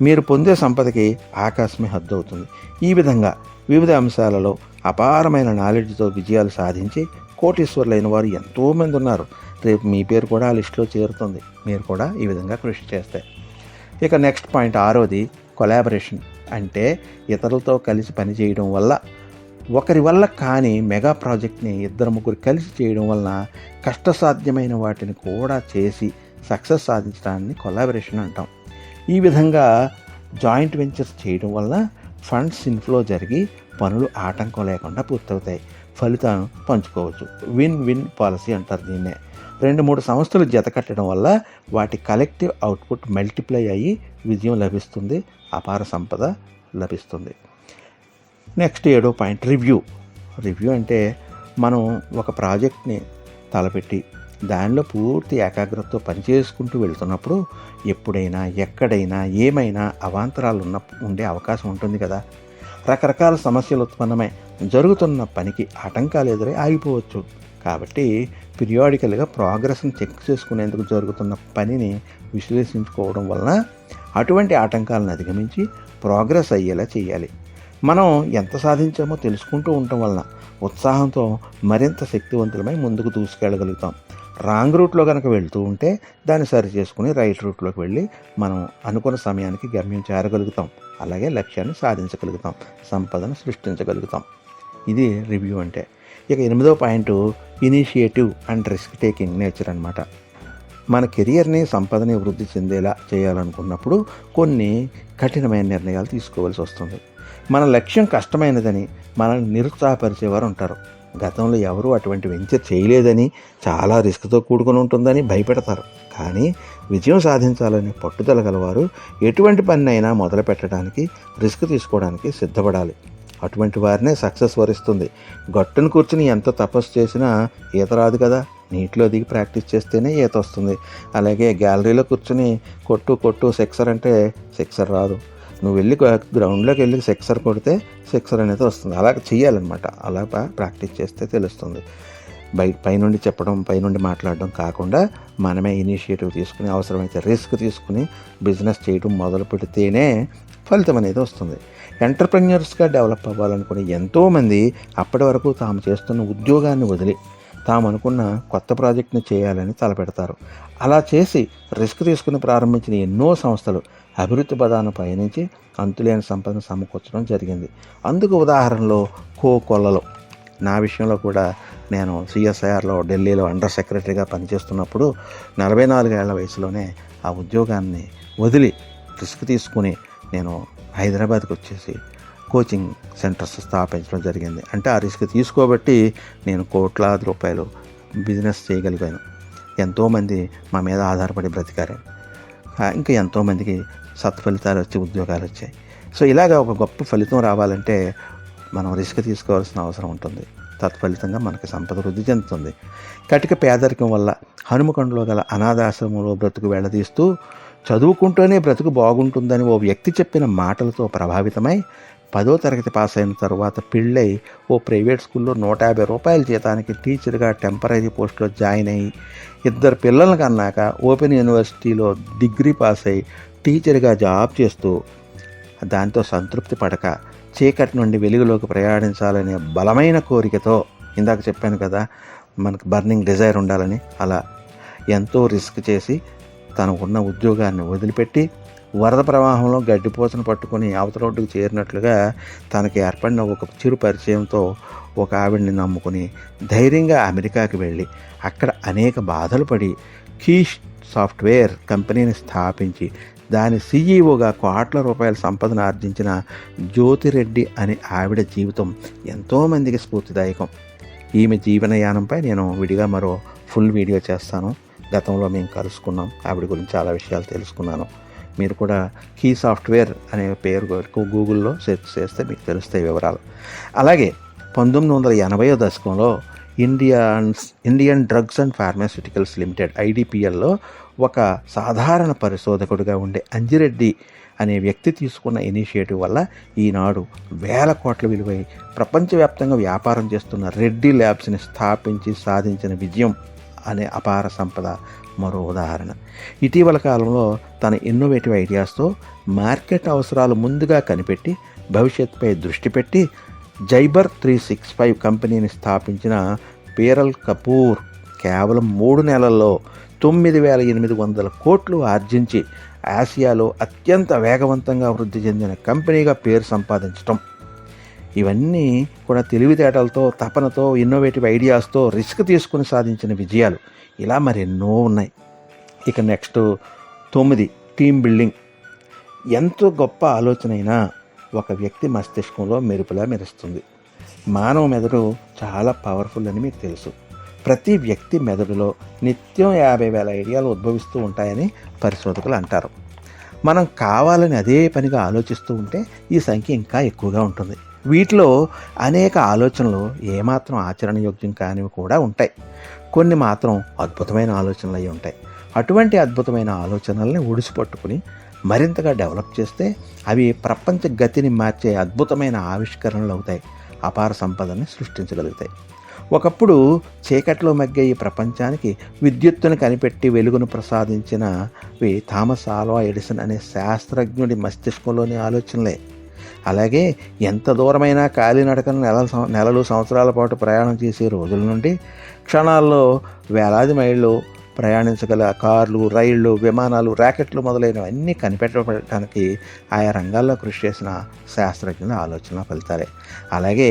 మీరు పొందే సంపదకి ఆకాశమే హద్దు అవుతుంది. ఈ విధంగా వివిధ అంశాలలో అపారమైన నాలెడ్జ్తో విజయాలు సాధించి కోటీశ్వరులైన వారు ఎంతోమంది ఉన్నారు. రేపు మీ పేరు కూడా ఆ లిస్టులో చేరుతుంది. మీరు కూడా ఈ విధంగా కృషి చేస్తే. ఇక నెక్స్ట్ పాయింట్ 6వది కొలాబరేషన్. అంటే ఇతరులతో కలిసి పనిచేయడం వల్ల, ఒకరి వల్ల కానీ మెగా ప్రాజెక్ట్ని 2-3 కలిసి చేయడం వలన కష్టసాధ్యమైన వాటిని కూడా చేసి సక్సెస్ సాధించడాన్ని కొలాబరేషన్ అంటాం. ఈ విధంగా జాయింట్ వెంచర్స్ చేయడం వల్ల ఫండ్స్ ఇన్ఫ్లో జరిగి పనులు ఆటంకం లేకుండా పూర్తవుతాయి. ఫలితాలను పంచుకోవచ్చు. విన్ విన్ పాలసీ అంటారు దీన్నే. 2-3 సంస్థలు జత కట్టడం వల్ల వాటి కలెక్టివ్ అవుట్పుట్ మల్టిప్లై అయ్యి విజయం లభిస్తుంది, అపార సంపద లభిస్తుంది. నెక్స్ట్ 7వ పాయింట్ రివ్యూ. రివ్యూ అంటే మనం ఒక ప్రాజెక్ట్ని తలపెట్టి దానిలో పూర్తి ఏకాగ్రతతో పనిచేసుకుంటూ వెళ్తున్నప్పుడు ఎప్పుడైనా ఎక్కడైనా ఏమైనా అవాంతరాలు ఉండే అవకాశం ఉంటుంది కదా. రకరకాల సమస్యలు ఉత్పన్నమై జరుగుతున్న పనికి ఆటంకాలు ఎదురై ఆగిపోవచ్చు. కాబట్టి పీరియాడికల్గా ప్రోగ్రెస్ని చెక్ చేసుకునేందుకు జరుగుతున్న పనిని విశ్లేషించుకోవడం వలన అటువంటి ఆటంకాలను అధిగమించి ప్రోగ్రెస్ అయ్యేలా చేయాలి. మనం ఎంత సాధించామో తెలుసుకుంటూ ఉండటం వలన ఉత్సాహంతో మరింత శక్తివంతులమై ముందుకు దూసుకెళ్ళగలుగుతాం. రాంగ్ రూట్లో కనుక వెళ్తూ ఉంటే దాన్ని సరి చేసుకుని రైట్ రూట్లోకి వెళ్ళి మనం అనుకున్న సమయానికి గమ్యం చేరగలుగుతాం. అలాగే లక్ష్యాన్ని సాధించగలుగుతాం, సంపదను సృష్టించగలుగుతాం. ఇది రివ్యూ అంటే. ఇక 8వ point initiative and risk taking nature అనమాట. మన కెరియర్ని, సంపదని వృద్ధి చెందేలా చేయాలనుకున్నప్పుడు కొన్ని కఠినమైన నిర్ణయాలు తీసుకోవాల్సి వస్తుంది. మన లక్ష్యం కష్టమైనదని మనల్ని నిరుత్సాహపరిచేవారు ఉంటారు. గతంలో ఎవరూ అటువంటి వెంచర్ చేయలేదని, చాలా రిస్క్తో కూడుకుని ఉంటుందని భయపెడతారు. కానీ విజయం సాధించాలని పట్టుదల గలవారు ఎటువంటి పనినైనా మొదలు పెట్టడానికి, రిస్క్ తీసుకోవడానికి సిద్ధపడాలి. అటువంటి వారినే సక్సెస్ వరిస్తుంది. గట్టును కూర్చుని ఎంత తపస్సు చేసినా ఈత రాదు కదా. నీటిలో దిగి ప్రాక్టీస్ చేస్తేనే ఈత వస్తుంది. అలాగే గ్యాలరీలో కూర్చుని కొట్టు సిక్సర్ అంటే సిక్సర్ రాదు. నువ్వు వెళ్ళి గ్రౌండ్లోకి వెళ్ళి సిక్సర్ కొడితే సిక్సర్ అనేది వస్తుంది. అలా చేయాలన్నమాట. అలా ప్రాక్టీస్ చేస్తే తెలుస్తుంది. పైనుండి చెప్పడం, పైనుండి మాట్లాడడం కాకుండా మనమే ఇనిషియేటివ్ తీసుకుని అవసరమైతే రిస్క్ తీసుకుని బిజినెస్ చేయడం మొదలు పెడితేనే ఫలితం అనేది వస్తుంది. ఎంటర్ప్రెన్యూర్స్గా డెవలప్ అవ్వాలనుకునే ఎంతోమంది అప్పటి వరకు తాము చేస్తున్న ఉద్యోగాన్ని వదిలి తాము అనుకున్న కొత్త ప్రాజెక్ట్ని చేయాలని తలపెడతారు. అలా చేసి రిస్క్ తీసుకుని ప్రారంభించిన ఎన్నో సంస్థలు అభివృద్ధి పదాన్ని పయనించి అంతులేని సంపదను సమకూర్చడం జరిగింది. అందుకు ఉదాహరణలో కోకొల్లలో. నా విషయంలో కూడా నేను CSIRలో ఢిల్లీలో అండర్ సెక్రటరీగా పనిచేస్తున్నప్పుడు 44 ఏళ్ల వయసులోనే ఆ ఉద్యోగాన్ని వదిలి రిస్క్ తీసుకుని నేను హైదరాబాద్కి వచ్చేసి కోచింగ్ సెంటర్స్ స్థాపించడం జరిగింది. అంటే ఆ రిస్క్ తీసుకోబట్టి నేను కోట్లాది రూపాయలు బిజినెస్ చేయగలిగాను. ఎంతోమంది మా మీద ఆధారపడి బ్రతికారు. ఇంకా ఎంతోమందికి సత్ఫలితాలు వచ్చి ఉద్యోగాలు వచ్చాయి. సో ఇలాగా ఒక గొప్ప ఫలితం రావాలంటే మనం రిస్క్ తీసుకోవాల్సిన అవసరం ఉంటుంది. తత్ఫలితంగా మనకి సంపద వృద్ధి చెందుతుంది. కటిక పేదరికం వల్ల హనుమకొండలో గల అనాథాశ్రమంలో బ్రతుకు వెళ్ళదీస్తూ చదువుకుంటూనే బ్రతుకు బాగుంటుందని ఓ వ్యక్తి చెప్పిన మాటలతో ప్రభావితమై 10వ తరగతి పాస్ అయిన తర్వాత పెళ్ళై ఓ ప్రైవేట్ స్కూల్లో ₹150 జీతానికి టీచర్గా టెంపరీ పోస్ట్లో జాయిన్ అయ్యి 2 పిల్లలను కన్నాక ఓపెన్ యూనివర్సిటీలో డిగ్రీ పాస్ అయ్యి టీచర్గా జాబ్ చేస్తూ దాంతో సంతృప్తి పడక చీకటి నుండి వెలుగులోకి ప్రయాణించాలనే బలమైన కోరికతో, ఇందాక చెప్పాను కదా మనకు బర్నింగ్ డిజైర్ ఉండాలని, అలా ఎంతో రిస్క్ చేసి తనకున్న ఉద్యోగాన్ని వదిలిపెట్టి వరద ప్రవాహంలో గడ్డిపోసను పట్టుకొని అవతల రోడ్డుకు చేరినట్లుగా తనకి ఏర్పడిన ఒక చిరు పరిచయంతో ఒక ఆవిడ్ని నమ్ముకుని ధైర్యంగా అమెరికాకి వెళ్ళి అక్కడ అనేక బాధలు పడి కీష్ సాఫ్ట్వేర్ కంపెనీని స్థాపించి దాని CEOగా కోట్ల రూపాయల సంపదను ఆర్జించిన జ్యోతిరెడ్డి అనే ఆవిడ జీవితం ఎంతోమందికి స్ఫూర్తిదాయకం. ఈమె జీవనయానంపై నేను విడిగా మరో ఫుల్ వీడియో చేస్తాను. గతంలో మేము కలుసుకున్నాం. ఆవిడ గురించి చాలా విషయాలు తెలుసుకున్నాను. మీరు కూడా కీ సాఫ్ట్వేర్ అనే పేరు గూగుల్లో సెర్చ్ చేస్తే మీకు తెలుస్తాయి వివరాలు. అలాగే 1980వ దశకంలో Indian drugs and pharmaceuticals limited IDPLలో ఒక సాధారణ పరిశోధకుడిగా ఉండే అంజిరెడ్డి అనే వ్యక్తి తీసుకున్న ఇనిషియేటివ్ వల్ల ఈనాడు వేల కోట్ల విలువై ప్రపంచవ్యాప్తంగా వ్యాపారం చేస్తున్న రెడ్డి ల్యాబ్స్ని స్థాపించి సాధించిన విజయం అనే అపార సంపద మరో ఉదాహరణ. ఇటీవల కాలంలో తన ఇన్నోవేటివ్ ఐడియాస్తో మార్కెట్ అవసరాలు ముందుగా కనిపెట్టి భవిష్యత్తుపై దృష్టి పెట్టి జైబర్ 365 కంపెనీని స్థాపించిన పీరల్ కపూర్ కేవలం 3 నెలల్లో 9,800 కోట్లు ఆర్జించి ఆసియాలో అత్యంత వేగవంతంగా వృద్ధి చెందిన కంపెనీగా పేరు సంపాదించటం, ఇవన్నీ కూడా తెలివితేటలతో, తపనతో, ఇన్నోవేటివ్ ఐడియాస్తో రిస్క్ తీసుకుని సాధించిన విజయాలు. ఇలా మరెన్నో ఉన్నాయి. ఇక నెక్స్ట్ 9 టీమ్ బిల్డింగ్. ఎంతో గొప్ప ఆలోచన అయినా ఒక వ్యక్తి మస్తిష్కంలో మెరుపులా మెరుస్తుంది. మానవ మెదడు చాలా పవర్ఫుల్ అని మీకు తెలుసు. ప్రతి వ్యక్తి మెదడులో నిత్యం 50,000 ఐడియాలు ఉద్భవిస్తూ ఉంటాయని పరిశోధకులు అంటారు. మనం కావాలని అదే పనిగా ఆలోచిస్తూ ఉంటే ఈ సంఖ్య ఇంకా ఎక్కువగా ఉంటుంది. వీటిలో అనేక ఆలోచనలు ఏమాత్రం ఆచరణయోగ్యం కానివి కూడా ఉంటాయి. కొన్ని మాత్రం అద్భుతమైన ఆలోచనలు అయి ఉంటాయి. అటువంటి అద్భుతమైన ఆలోచనల్ని ఒడిసిపట్టుకుని మరింతగా డెవలప్ చేస్తే అవి ప్రపంచ గతిని మార్చే అద్భుతమైన ఆవిష్కరణలు అవుతాయి. అపార సంపదని సృష్టించగలుగుతాయి. ఒకప్పుడు చీకట్లో మగ్గే ఈ ప్రపంచానికి విద్యుత్తును కనిపెట్టి వెలుగును ప్రసాదించినవి థామస్ ఆల్వా ఎడిసన్ అనే శాస్త్రజ్ఞుడి మస్తిష్కంలోని ఆలోచనలే. అలాగే ఎంత దూరమైనా కాలినడకను నెలలు సంవత్సరాల పాటు ప్రయాణం చేసే రోజుల నుండి క్షణాల్లో వేలాది మైళ్ళు ప్రయాణించగల కార్లు, రైళ్లు, విమానాలు, ర్యాకెట్లు మొదలైనవన్నీ కనిపెట్టడానికి ఆయా రంగాల్లో కృషి చేసిన శాస్త్రజ్ఞుల ఆలోచన ఫలితాలే. అలాగే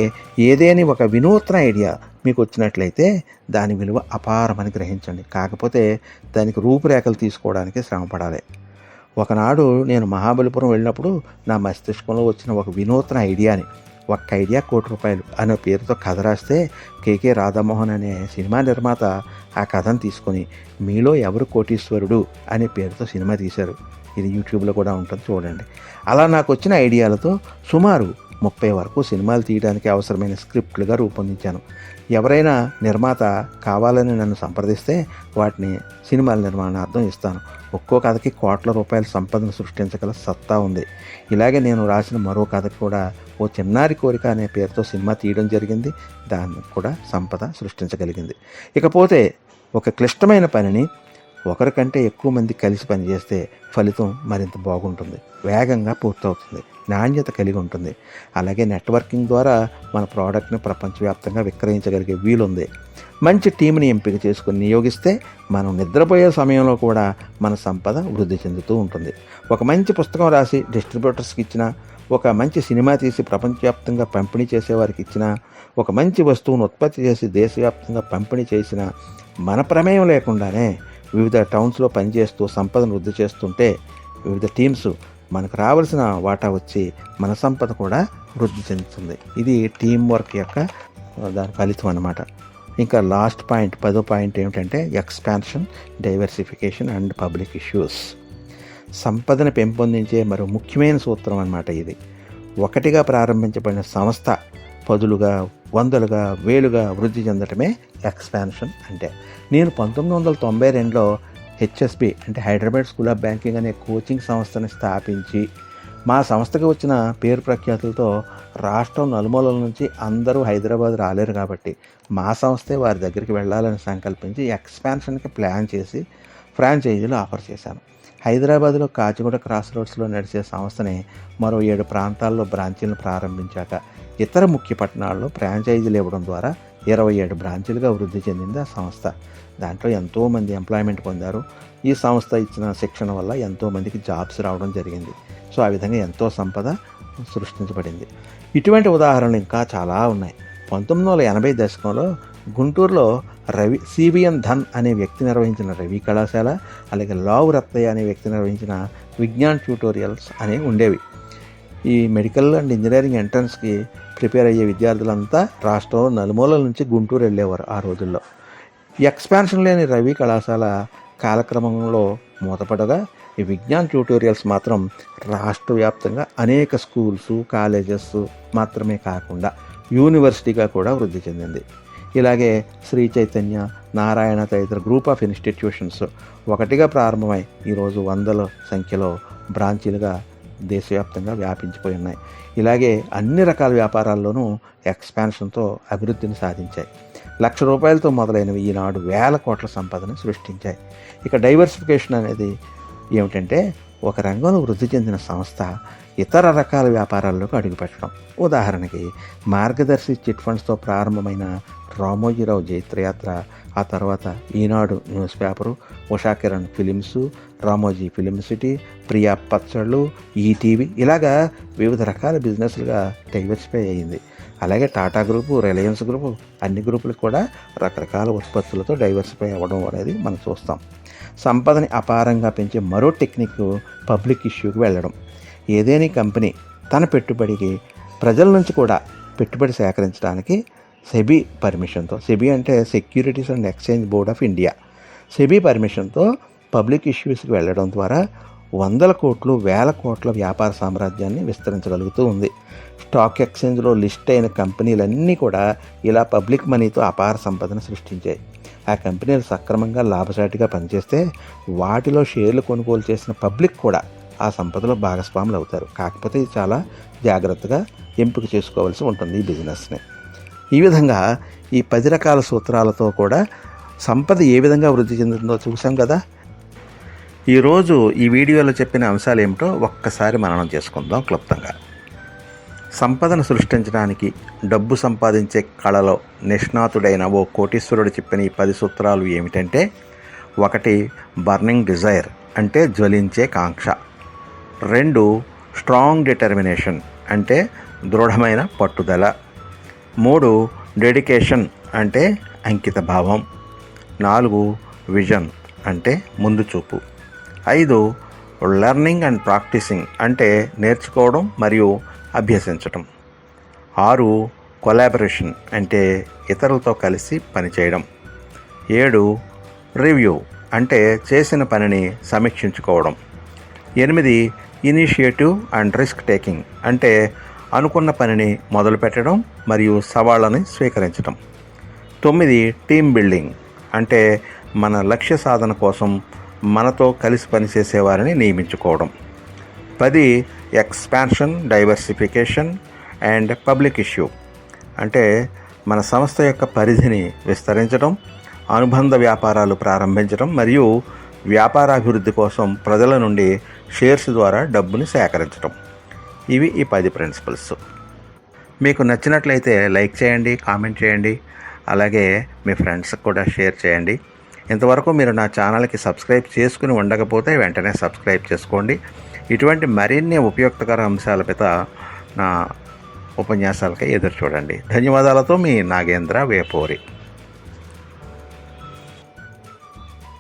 ఏదేని ఒక వినూత్న ఐడియా మీకు వచ్చినట్లయితే దాని విలువ అపారమని గ్రహించండి. కాకపోతే దానికి రూపురేఖలు తీసుకోవడానికి శ్రమపడాలి. ఒకనాడు నేను మహాబలిపురం వెళ్ళినప్పుడు నా మస్తిష్కంలో వచ్చిన ఒక వినూత్న ఐడియాని, ఒక్క ఐడియా ₹1,00,00,000 అనే పేరుతో కథ రాస్తే KK రాధామోహన్ అనే సినిమా నిర్మాత ఆ కథను తీసుకొని మీలో ఎవరు కోటీశ్వరుడు అనే పేరుతో సినిమా తీశారు. ఇది యూట్యూబ్లో కూడా ఉంటుంది, చూడండి. అలా నాకు వచ్చిన ఐడియాలతో సుమారు 30 వరకు సినిమాలు తీయడానికి అవసరమైన స్క్రిప్ట్లుగా రూపొందించాను. ఎవరైనా నిర్మాత కావాలని నన్ను సంప్రదిస్తే వాటిని సినిమాల నిర్మాణార్థం ఇస్తాను. ఒక్కో కథకి కోట్ల రూపాయల సంపదను సృష్టించగల సత్తా ఉంది. ఇలాగే నేను రాసిన మరో కథకు కూడా ఓ చిన్నారి కోరిక అనే పేరుతో సినిమా తీయడం జరిగింది. దాన్ని కూడా సంపద సృష్టించగలిగింది. ఇకపోతే ఒక క్లిష్టమైన పనిని ఒకరికంటే ఎక్కువ మంది కలిసి పనిచేస్తే ఫలితం మరింత బాగుంటుంది, వేగంగా పూర్తవుతుంది, నాణ్యత కలిగి ఉంటుంది. అలాగే నెట్వర్కింగ్ ద్వారా మన ప్రోడక్ట్ని ప్రపంచవ్యాప్తంగా విక్రయించగలిగే వీలుంది. మంచి టీంని ఎంపిక చేసుకుని నియోగిస్తే మనం నిద్రపోయే సమయంలో కూడా మన సంపద వృద్ధి చెందుతూ ఉంటుంది. ఒక మంచి పుస్తకం రాసి డిస్ట్రిబ్యూటర్స్కి ఇచ్చినా, ఒక మంచి సినిమా తీసి ప్రపంచవ్యాప్తంగా పంపిణీ చేసేవారికి ఇచ్చినా, ఒక మంచి వస్తువును ఉత్పత్తి చేసి దేశవ్యాప్తంగా పంపిణీ చేసిన మన ప్రమేయం లేకుండానే వివిధ టౌన్స్లో పనిచేస్తూ సంపదను వృద్ధి చేస్తుంటే వివిధ టీమ్స్ మనకు రావాల్సిన వాటా వచ్చి మన సంపద కూడా వృద్ధి చెందుతుంది. ఇది టీం వర్క్ యొక్క దాని ఫలితం అన్నమాట. ఇంకా లాస్ట్ పాయింట్, 10వ పాయింట్ ఏమిటంటే expansion, diversification and public issues. సంపదను పెంపొందించే మరో ముఖ్యమైన సూత్రం అన్నమాట ఇది. ఒకటిగా ప్రారంభించబడిన సంస్థ పదులుగా, వందలుగా, వేలుగా వృద్ధి చెందటమే ఎక్స్పాన్షన్ అంటే. నేను 1992లో HSB అంటే హైదరాబాద్ స్కూల్ ఆఫ్ బ్యాంకింగ్ అనే కోచింగ్ సంస్థని స్థాపించి మా సంస్థకి వచ్చిన పేరు ప్రఖ్యాతులతో రాష్ట్రం నలుమూలల నుంచి అందరూ హైదరాబాద్ రాలేరు కాబట్టి మా సంస్థే వారి దగ్గరికి వెళ్ళాలని సంకల్పించి ఎక్స్పాన్షన్కి ప్లాన్ చేసి ఫ్రాంచైజీలు ఆఫర్ చేశాను. హైదరాబాద్లో కాచిగూడ క్రాస్ రోడ్స్లో నడిచే సంస్థని మరో 7 ప్రాంతాల్లో బ్రాంచీలను ప్రారంభించాక ఇతర ముఖ్య పట్టణాల్లో ఫ్రాంచైజీలు ఇవ్వడం ద్వారా 27 బ్రాంచీలుగా వృద్ధి చెందింది ఆ సంస్థ. దాంట్లో ఎంతోమంది ఎంప్లాయ్మెంట్ పొందారు. ఈ సంస్థ ఇచ్చిన శిక్షణ వల్ల ఎంతోమందికి జాబ్స్ రావడం జరిగింది. సో ఆ విధంగా ఎంతో సంపద సృష్టించబడింది. ఇటువంటి ఉదాహరణలు ఇంకా చాలా ఉన్నాయి. 1980 దశకంలో గుంటూరులో CVN ధన్ అనే వ్యక్తి నిర్వహించిన రవి కళాశాల, అలాగే లావు రత్తయ్య అనే వ్యక్తి నిర్వహించిన విజ్ఞాన్ ట్యూటోరియల్స్ అనేవి ఉండేవి. ఈ మెడికల్ అండ్ ఇంజనీరింగ్ ఎంట్రన్స్కి ప్రిపేర్ అయ్యే విద్యార్థులంతా రాష్ట్రం నలుమూలల నుంచి గుంటూరు వెళ్ళేవారు ఆ రోజుల్లో. ఎక్స్పాన్షన్ లేని రవి కళాశాల కాలక్రమంలో మూతపడగా ఈ విజ్ఞాన్ ట్యూటోరియల్స్ మాత్రం రాష్ట్ర వ్యాప్తంగా అనేక స్కూల్స్, కాలేజెస్ మాత్రమే కాకుండా యూనివర్సిటీగా కూడా వృద్ధి చెందింది. ఇలాగే శ్రీ చైతన్య, నారాయణ తదితర గ్రూప్ ఆఫ్ ఇన్స్టిట్యూషన్స్ ఒకటిగా ప్రారంభమై ఈరోజు వందల సంఖ్యలో బ్రాంచీలుగా దేశవ్యాప్తంగా వ్యాపించిపోయి ఉన్నాయి. ఇలాగే అన్ని రకాల వ్యాపారాల్లోనూ ఎక్స్పాన్షన్తో అభివృద్ధిని సాధించాయి. ₹1,00,000 మొదలైనవి ఈనాడు వేల కోట్ల సంపదను సృష్టించాయి. ఇక డైవర్సిఫికేషన్ అనేది ఏమిటంటే ఒక రంగంలో వృద్ధి చెందిన సంస్థ ఇతర రకాల వ్యాపారాల్లోకి అడుగుపెట్టడం. ఉదాహరణకి మార్గదర్శి చిట్ ఫండ్స్తో ప్రారంభమైన రామోజీరావు జైత్రయాత్ర, ఆ తర్వాత Eenadu newspaper, Usha Kiran films, Ramoji film city, Priya పచ్చళ్ళు, ఈటీవీ ఇలాగా వివిధ రకాల బిజినెస్లుగా డైవర్సిఫై అయ్యింది. అలాగే టాటా గ్రూపు, రిలయన్స్ గ్రూపు అన్ని గ్రూపులకు కూడా రకరకాల ఉత్పత్తులతో డైవర్సిఫై అవ్వడం అనేది మనం చూస్తాం. సంపదని అపారంగా పెంచే మరో టెక్నిక్ పబ్లిక్ ఇష్యూకి వెళ్ళడం. ఏదేని కంపెనీ తన పెట్టుబడికి ప్రజల నుంచి కూడా పెట్టుబడి సేకరించడానికి సెబీ పర్మిషన్తో, సెబీ అంటే securities and exchange board of India, SEBI పర్మిషన్తో పబ్లిక్ ఇష్యూస్కి వెళ్ళడం ద్వారా వందల కోట్లు, వేల కోట్ల వ్యాపార సామ్రాజ్యాన్ని విస్తరించగలుగుతూ ఉంది. స్టాక్ ఎక్స్చేంజ్లో లిస్ట్ అయిన కంపెనీలన్నీ కూడా ఇలా పబ్లిక్ మనీతో అపార సంపదను సృష్టించాయి. ఆ కంపెనీలు సక్రమంగా లాభసాటిగా పనిచేస్తే వాటిలో షేర్లు కొనుగోలు చేసిన పబ్లిక్ కూడా ఆ సంపదలో భాగస్వాములు అవుతారు. కాకపోతే ఇది చాలా జాగ్రత్తగా ఎంపిక చేసుకోవాల్సి ఉంటుంది ఈ బిజినెస్ని. ఈ విధంగా ఈ 10 రకాల సూత్రాలతో కూడా సంపద ఏ విధంగా వృద్ధి చెందుతుందో చూసాం కదా. ఈరోజు ఈ వీడియోలో చెప్పిన అంశాలు ఏమిటో ఒక్కసారి మననం చేసుకుందాం క్లుప్తంగా. సంపదను సృష్టించడానికి డబ్బు సంపాదించే కళలో నిష్ణాతుడైన ఓ కోటీశ్వరుడు చెప్పిన ఈ 10 సూత్రాలు ఏమిటంటే: 1 బర్నింగ్ డిజైర్ అంటే జ్వలించే కాంక్ష. 2 స్ట్రాంగ్ డిటర్మినేషన్ అంటే దృఢమైన పట్టుదల. 3 డెడికేషన్ అంటే అంకిత భావం. 4 విజన్ అంటే ముందు చూపు. 5 లెర్నింగ్ అండ్ ప్రాక్టీసింగ్ అంటే నేర్చుకోవడం మరియు అభ్యసించటం. 6 కొలాబరేషన్ అంటే ఇతరులతో కలిసి పనిచేయడం. 7 రివ్యూ అంటే చేసిన పనిని సమీక్షించుకోవడం. 8 ఇనిషియేటివ్ అండ్ రిస్క్ టేకింగ్ అంటే అనుకున్న పనిని మొదలుపెట్టడం మరియు సవాళ్ళని స్వీకరించడం. 9 టీమ్ బిల్డింగ్ అంటే మన లక్ష్య సాధన కోసం మనతో కలిసి పనిచేసేవారిని నియమించుకోవడం. 10 expansion, diversification and public issue అంటే మన సంస్థ యొక్క పరిధిని విస్తరించడం, అనుబంధ వ్యాపారాలు ప్రారంభించడం మరియు వ్యాపారాభివృద్ధి కోసం ప్రజల నుండి షేర్స్ ద్వారా డబ్బుని సేకరించడం. ఇవి ఈ 10 ప్రిన్సిపల్స్. మీకు నచ్చినట్లయితే లైక్ చేయండి, కామెంట్ చేయండి, అలాగే మీ ఫ్రెండ్స్కి కూడా షేర్ చేయండి. ఇంతవరకు మీరు నా ఛానల్కి సబ్స్క్రైబ్ చేసుకుని ఉండకపోతే వెంటనే సబ్స్క్రైబ్ చేసుకోండి. ఇటువంటి మరిన్ని ఉపయుక్తకర అంశాల మీద నా ఉపన్యాసాలకై ఎదురు చూడండి. ధన్యవాదాలతో మీ నాగేంద్ర వేపూరి.